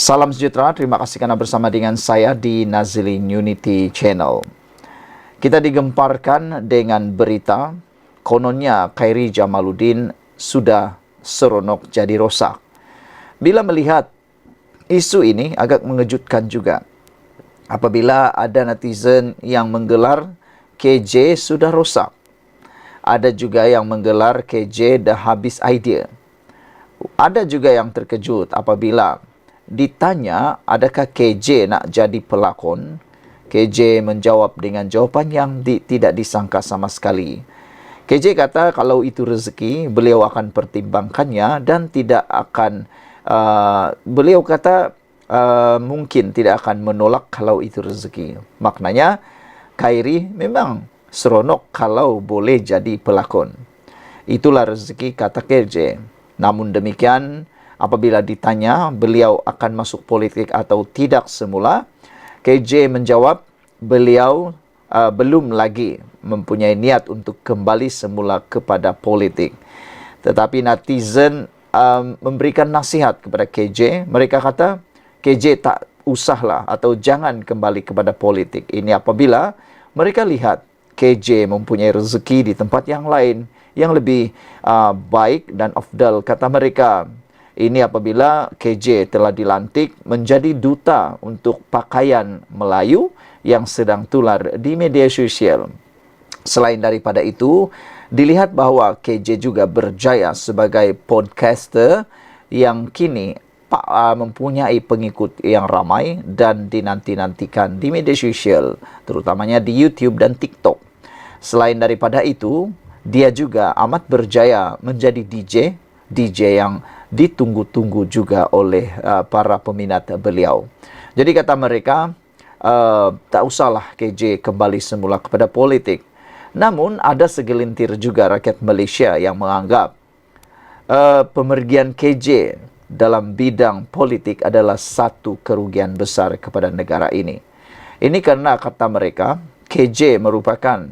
Salam sejahtera, terima kasih karena bersama dengan saya di Nazilin Unity Channel. Kita digemparkan dengan berita, kononnya Khairi Jamaluddin sudah seronok jadi rosak. Bila melihat isu ini agak mengejutkan juga. Apabila ada netizen yang menggelar KJ sudah rosak. Ada juga yang menggelar KJ dah habis idea. Ada juga yang terkejut apabila ditanya adakah KJ nak jadi pelakon. KJ menjawab dengan jawapan yang tidak disangka sama sekali. KJ kata kalau itu rezeki, beliau akan pertimbangkannya dan tidak akan, beliau kata mungkin tidak akan menolak kalau itu rezeki. Maknanya, Khairi memang seronok kalau boleh jadi pelakon. Itulah rezeki, kata KJ. Namun demikian, apabila ditanya beliau akan masuk politik atau tidak semula, KJ menjawab beliau belum lagi mempunyai niat untuk kembali semula kepada politik. Tetapi netizen memberikan nasihat kepada KJ. Mereka kata KJ tak usahlah atau jangan kembali kepada politik. Ini apabila mereka lihat KJ mempunyai rezeki di tempat yang lain yang lebih baik dan afdal, kata mereka. Ini apabila KJ telah dilantik menjadi duta untuk pakaian Melayu yang sedang tular di media sosial. Selain daripada itu, dilihat bahawa KJ juga berjaya sebagai podcaster yang kini mempunyai pengikut yang ramai dan dinanti-nantikan di media sosial, terutamanya di YouTube dan TikTok. Selain daripada itu, dia juga amat berjaya menjadi DJ yang ditunggu-tunggu juga oleh para peminat beliau. Jadi kata mereka, tak usahlah KJ kembali semula kepada politik. Namun ada segelintir juga rakyat Malaysia yang menganggap pemergian KJ dalam bidang politik adalah satu kerugian besar kepada negara ini. Ini karena kata mereka, KJ merupakan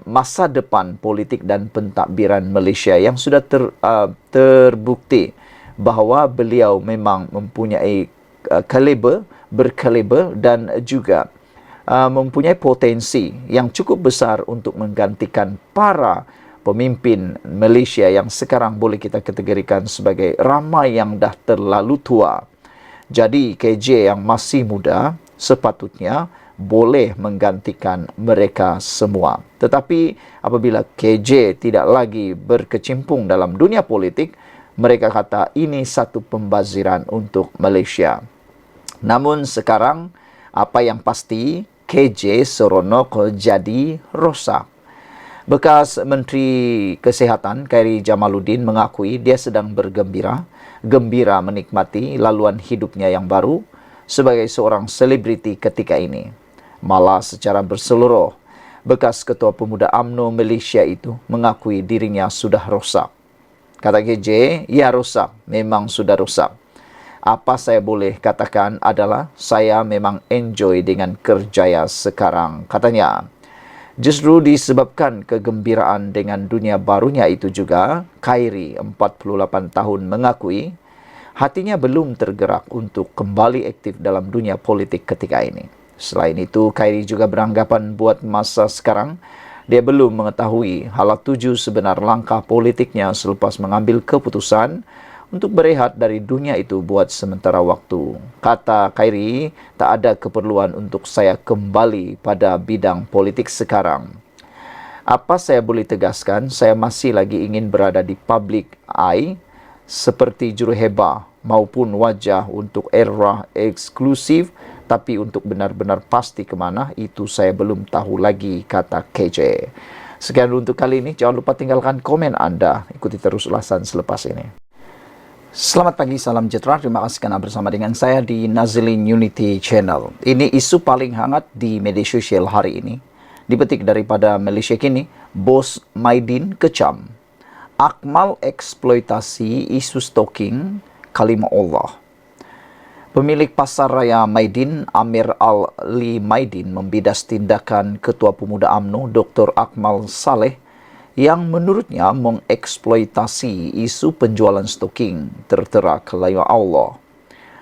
masa depan politik dan pentadbiran Malaysia yang sudah terbukti bahawa beliau memang mempunyai berkaliber dan juga mempunyai potensi yang cukup besar untuk menggantikan para pemimpin Malaysia yang sekarang boleh kita kategorikan sebagai ramai yang dah terlalu tua. Jadi KJ yang masih muda sepatutnya boleh menggantikan mereka semua. Tetapi apabila KJ tidak lagi berkecimpung dalam dunia politik, mereka kata ini satu pembaziran untuk Malaysia. Namun sekarang, apa yang pasti, KJ seronok jadi rosak. Bekas Menteri Kesihatan Khairi Jamaluddin mengakui dia sedang gembira menikmati laluan hidupnya yang baru sebagai seorang selebriti ketika ini. Malah secara berseluruh, bekas Ketua Pemuda UMNO Malaysia itu mengakui dirinya sudah rosak. Kata KJ, ya rosak, memang sudah rosak. Apa saya boleh katakan adalah saya memang enjoy dengan kerjaya sekarang, katanya. Justru disebabkan kegembiraan dengan dunia barunya itu juga, Khairi 48 tahun mengakui hatinya belum tergerak untuk kembali aktif dalam dunia politik ketika ini. Selain itu, Khairi juga beranggapan buat masa sekarang, dia belum mengetahui hala tuju sebenar langkah politiknya selepas mengambil keputusan untuk berehat dari dunia itu buat sementara waktu. Kata Khairi, tak ada keperluan untuk saya kembali pada bidang politik sekarang. Apa saya boleh tegaskan, saya masih lagi ingin berada di public eye seperti juruhebah maupun wajah untuk era eksklusif, tapi untuk benar-benar pasti ke mana, itu saya belum tahu lagi, kata KJ. Sekian untuk kali ini. Jangan lupa tinggalkan komen Anda. Ikuti terus ulasan selepas ini. Selamat pagi, salam sejahtera. Terima kasih karena bersama dengan saya di Nazilin Unity Channel. Ini isu paling hangat di media sosial hari ini. Dipetik daripada Malaysia Kini, Bos Maidin kecam. Akmal eksploitasi isu stalking kalimah Allah. Pemilik Pasar Raya Maidin, Amir Ali Maidin, membidas tindakan Ketua Pemuda UMNO Dr. Akmal Saleh yang menurutnya mengeksploitasi isu penjualan stalking tertera kalimah Allah.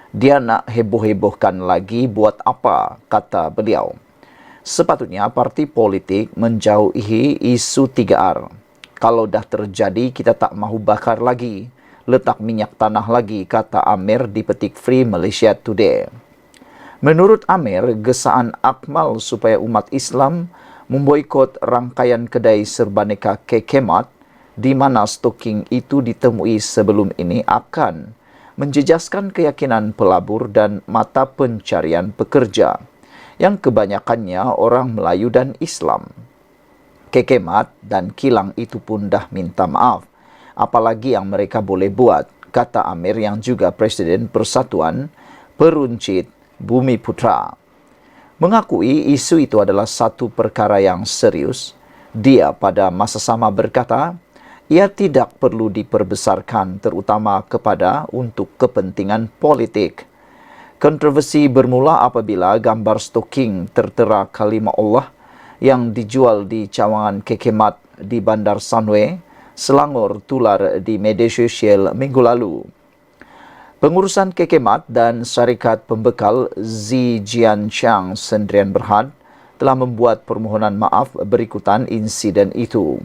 Dia nak heboh-hebohkan lagi buat apa, kata beliau. Sepatutnya parti politik menjauhi isu 3R. Kalau dah terjadi, kita tak mahu bakar lagi. Letak minyak tanah lagi, kata Amir di Petik Free Malaysia Today. Menurut Amir, gesaan Akmal supaya umat Islam memboikot rangkaian kedai serbaneka Kekemat di mana stoking itu ditemui sebelum ini akan menjejaskan keyakinan pelabur dan mata pencarian pekerja yang kebanyakannya orang Melayu dan Islam. Kekemat dan kilang itu pun dah minta maaf. Apalagi yang mereka boleh buat, kata Amir yang juga Presiden Persatuan Peruncit Bumi Putra. Mengakui isu itu adalah satu perkara yang serius, dia pada masa sama berkata, ia tidak perlu diperbesarkan terutama kepada untuk kepentingan politik. Kontroversi bermula apabila gambar stoking tertera kalimah Allah yang dijual di cawangan Kekemat di Bandar Sunway, Selangor tular di media sosial minggu lalu. Pengurusan Kekemat dan syarikat pembekal Zijian Chang Sendirian Berhad telah membuat permohonan maaf berikutan insiden itu.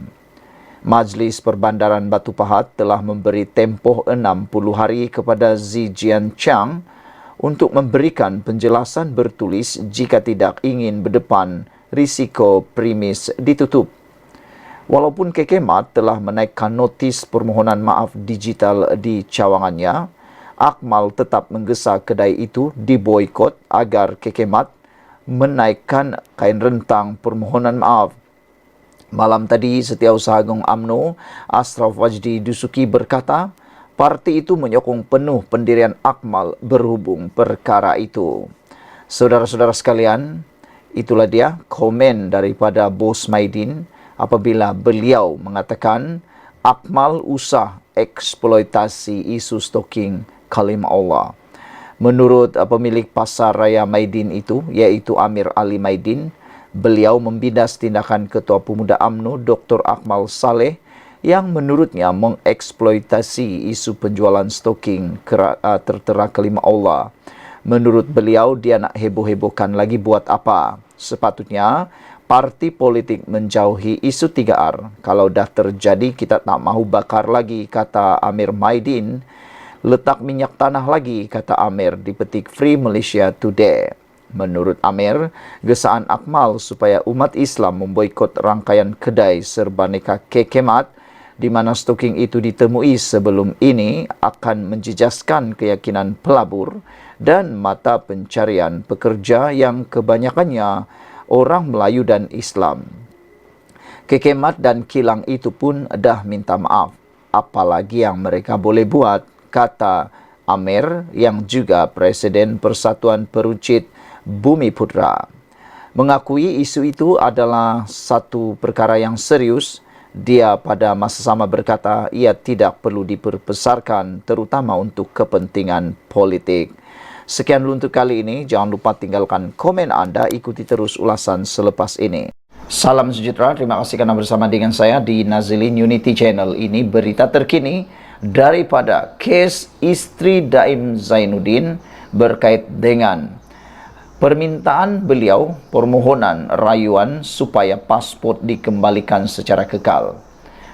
Majlis Perbandaran Batu Pahat telah memberi tempoh 60 hari kepada Zijian Chang untuk memberikan penjelasan bertulis jika tidak ingin berdepan risiko premis ditutup. Walaupun Kekemat telah menaikkan notis permohonan maaf digital di cawangannya, Akmal tetap menggesa kedai itu diboikot agar Kekemat menaikkan kain rentang permohonan maaf. Malam tadi, Setiausaha Agung UMNO Ashraf Wajdi Dusuki berkata, parti itu menyokong penuh pendirian Akmal berhubung perkara itu. Saudara-saudara sekalian, itulah dia komen daripada Bos Maidin apabila beliau mengatakan Akmal usah eksploitasi isu stoking kalimah Allah. Menurut pemilik pasar raya Maidin itu, iaitu Amir Ali Maidin, beliau membidas tindakan Ketua Pemuda UMNO Dr. Akmal Saleh yang menurutnya mengeksploitasi isu penjualan stoking tertera kalimah Allah. Menurut beliau, dia nak heboh-hebohkan lagi buat apa? Sepatutnya parti politik menjauhi isu 3R. Kalau dah terjadi, kita tak mahu bakar lagi, kata Amir Maidin. Letak minyak tanah lagi, kata Amir di Petik Free Malaysia Today. Menurut Amir, gesaan Akmal supaya umat Islam memboikot rangkaian kedai serbaneka Kekemat di mana stoking itu ditemui sebelum ini akan menjejaskan keyakinan pelabur dan mata pencarian pekerja yang kebanyakannya orang Melayu dan Islam. Kekemat dan kilang itu pun dah minta maaf. Apalagi yang mereka boleh buat, kata Amir yang juga Presiden Persatuan Peruncit Bumi Putra. Mengakui isu itu adalah satu perkara yang serius, dia pada masa sama berkata ia tidak perlu diperbesarkan terutama untuk kepentingan politik. Sekian dulu untuk kali ini. Jangan lupa tinggalkan komen anda, ikuti terus ulasan selepas ini. Salam sejahtera, terima kasih karena bersama dengan saya di Nazilin Unity Channel. Ini berita terkini daripada kes istri Daim Zainuddin berkait dengan permintaan beliau, permohonan rayuan supaya pasport dikembalikan secara kekal.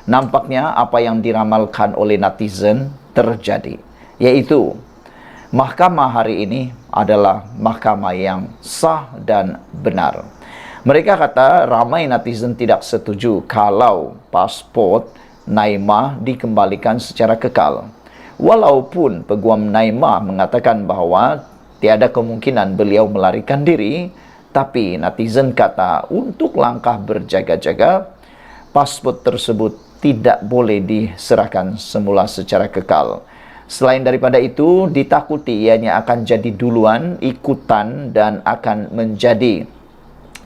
Nampaknya apa yang diramalkan oleh netizen terjadi, yaitu mahkamah hari ini adalah mahkamah yang sah dan benar. Mereka kata ramai netizen tidak setuju kalau pasport Naimah dikembalikan secara kekal. Walaupun Peguam Naimah mengatakan bahawa tiada kemungkinan beliau melarikan diri, tapi netizen kata untuk langkah berjaga-jaga, pasport tersebut tidak boleh diserahkan semula secara kekal. Selain daripada itu, ditakuti ianya akan jadi duluan, ikutan dan akan menjadi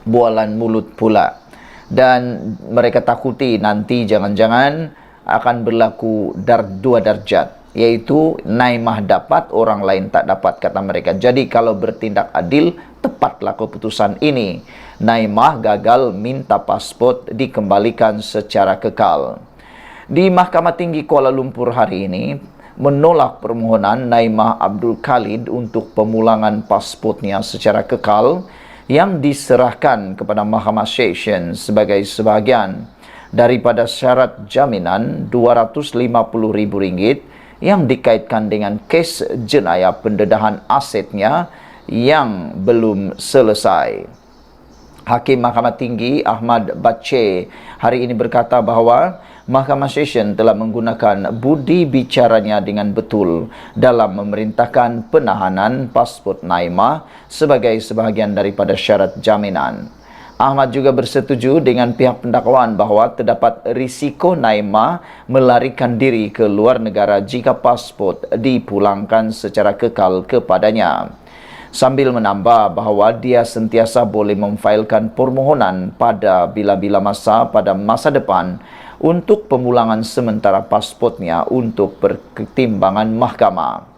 bualan mulut pula. Dan mereka takuti nanti jangan-jangan akan berlaku dua darjat, yaitu Naimah dapat, orang lain tak dapat, kata mereka. Jadi kalau bertindak adil, tepatlah keputusan ini. Naimah gagal minta pasport dikembalikan secara kekal. Di Mahkamah Tinggi Kuala Lumpur hari ini, menolak permohonan Naimah Abdul Khalid untuk pemulangan pasportnya secara kekal yang diserahkan kepada Mahkamah Session sebagai sebahagian daripada syarat jaminan RM250,000 yang dikaitkan dengan kes jenayah pendedahan asetnya yang belum selesai. Hakim Mahkamah Tinggi Ahmad Bache hari ini berkata bahawa Mahkamah Session telah menggunakan budi bicaranya dengan betul dalam memerintahkan penahanan pasport Naimah sebagai sebahagian daripada syarat jaminan. Ahmad juga bersetuju dengan pihak pendakwaan bahawa terdapat risiko Naimah melarikan diri ke luar negara jika pasport dipulangkan secara kekal kepadanya. Sambil menambah bahawa dia sentiasa boleh memfailkan permohonan pada bila-bila masa pada masa depan untuk pemulangan sementara pasportnya untuk pertimbangan mahkamah.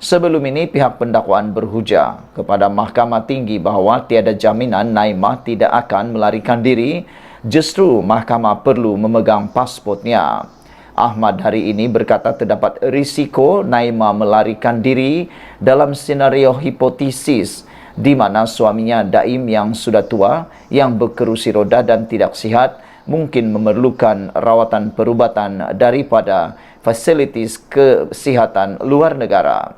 Sebelum ini, pihak pendakwaan berhujah kepada Mahkamah Tinggi bahawa tiada jaminan Naimah tidak akan melarikan diri, justru mahkamah perlu memegang pasportnya. Ahmad hari ini berkata terdapat risiko Naimah melarikan diri dalam senario hipotesis di mana suaminya Daim yang sudah tua, yang berkerusi roda dan tidak sihat, mungkin memerlukan rawatan perubatan daripada fasilitis kesihatan luar negara.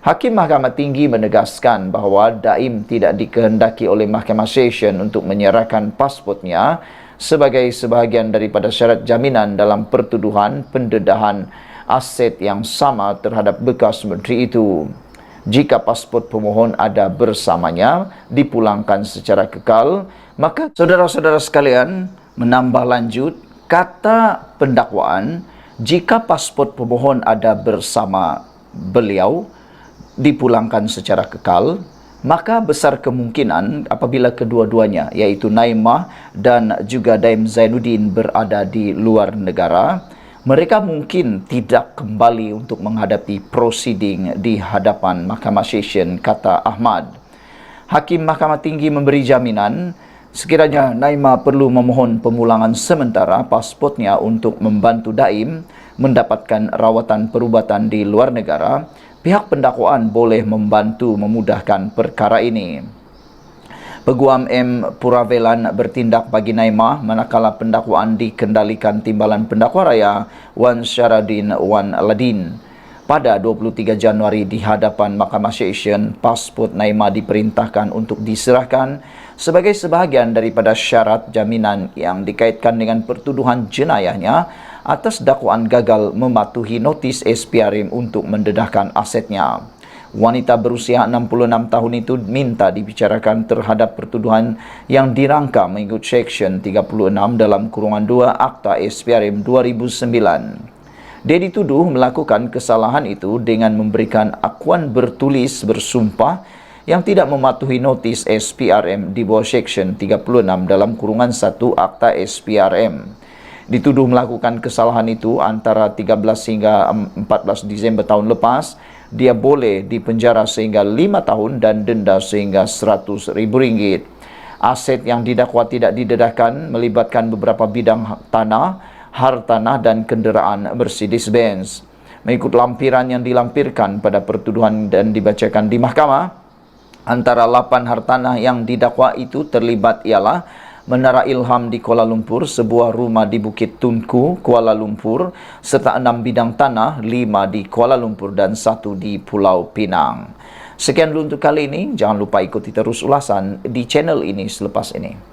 Hakim Mahkamah Tinggi menegaskan bahawa Daim tidak dikehendaki oleh Mahkamah Session untuk menyerahkan pasportnya sebagai sebahagian daripada syarat jaminan dalam pertuduhan pendedahan aset yang sama terhadap bekas menteri itu. Jika pasport pemohon ada bersamanya dipulangkan secara kekal, maka saudara-saudara sekalian, menambah lanjut, kata pendakwaan, jika pasport pemohon ada bersama beliau dipulangkan secara kekal, maka besar kemungkinan apabila kedua-duanya, iaitu Naimah dan juga Daim Zainuddin berada di luar negara, mereka mungkin tidak kembali untuk menghadapi proceeding di hadapan Mahkamah Session, kata Ahmad. Hakim Mahkamah Tinggi memberi jaminan sekiranya Naimah perlu memohon pemulangan sementara pasportnya untuk membantu Daim mendapatkan rawatan perubatan di luar negara, pihak pendakwaan boleh membantu memudahkan perkara ini. Peguam M. Puravelan bertindak bagi Naimah manakala pendakwaan dikendalikan Timbalan Pendakwa Raya Wan Syaradin Wan Aladin. Pada 23 Januari di hadapan Mahkamah Session, pasport Naimah diperintahkan untuk diserahkan sebagai sebahagian daripada syarat jaminan yang dikaitkan dengan pertuduhan jenayahnya atas dakwaan gagal mematuhi notis SPRM untuk mendedahkan asetnya. Wanita berusia 66 tahun itu minta dibicarakan terhadap pertuduhan yang dirangka mengikut Seksyen 36 dalam kurungan 2 Akta SPRM 2009. Dia dituduh melakukan kesalahan itu dengan memberikan akuan bertulis bersumpah yang tidak mematuhi notis SPRM di bawah Seksyen 36 dalam kurungan 1 Akta SPRM. Dituduh melakukan kesalahan itu antara 13 hingga 14 Disember tahun lepas, dia boleh dipenjara sehingga 5 tahun dan denda sehingga RM100,000. Aset yang didakwa tidak didedahkan melibatkan beberapa bidang tanah, hartanah dan kenderaan Mercedes-Benz. Mengikut lampiran yang dilampirkan pada pertuduhan dan dibacakan di mahkamah, antara 8 hartanah yang didakwa itu terlibat ialah Menara Ilham di Kuala Lumpur, sebuah rumah di Bukit Tunku, Kuala Lumpur, serta 6 bidang tanah, 5 di Kuala Lumpur dan 1 di Pulau Pinang. Sekian dulu untuk kali ini. Jangan lupa ikuti terus ulasan di channel ini selepas ini.